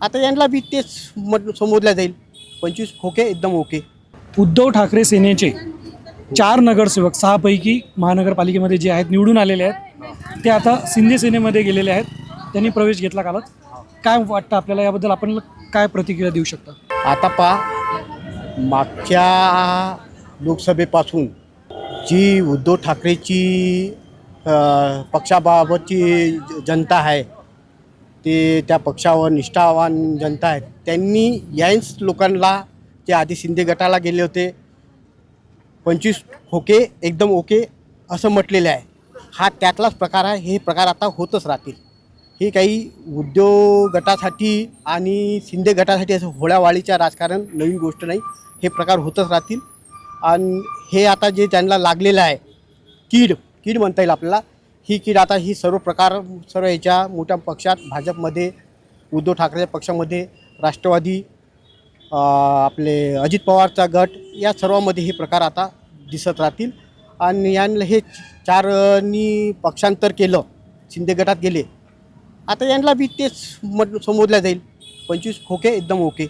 आता यांना बी तेच समजलं जाईल. 25 खोके एकदम ओके. उद्धव ठाकरे सेनेचे 4 नगरसेवक 6 पैकी महानगरपालिकेमध्ये जे आहेत निवडून आलेले आहेत ते आता शिंदे सेनेमध्ये गेलेले आहेत. त्यांनी प्रवेश घेतला कालच. काय वाटतं आपल्याला याबद्दल, आपण काय प्रतिक्रिया देऊ शकता? आता मागच्या लोकसभेपासून जी उद्धव ठाकरेची पक्षाबाबतची जनता आहे, ते त्या पक्षावर निष्ठावान जनता आहे. त्यांनी याच लोकांना जे आधी शिंदे गटाला गेले होते 25 खोके एकदम ओके असं म्हटलेलं आहे. हा त्यातलाच प्रकार आहे. हे प्रकार आता होतच राहतील. हे काही उद्योग गटासाठी आणि शिंदे गटासाठी असं होळ्यावाळीच्या राजकारण नवीन गोष्ट नाही. हे प्रकार होतच राहतील. आणि हे आता जे त्यांना लागलेलं आहे कीड म्हणता येईल आपल्याला, ही कीड आता ही सर्व याच्या मोठ्या पक्षात, भाजपमध्ये, उद्धव ठाकरे पक्षामध्ये, राष्ट्रवादी, आपले अजित पवारचा गट, या सर्वांमध्ये हे प्रकार आता दिसत राहतील. आणि यांना हे 4नी पक्षांतर केलं, शिंदे गटात गेले. आता यांना बी तेच समजलं जाईल. 25 खोके एकदम ओके.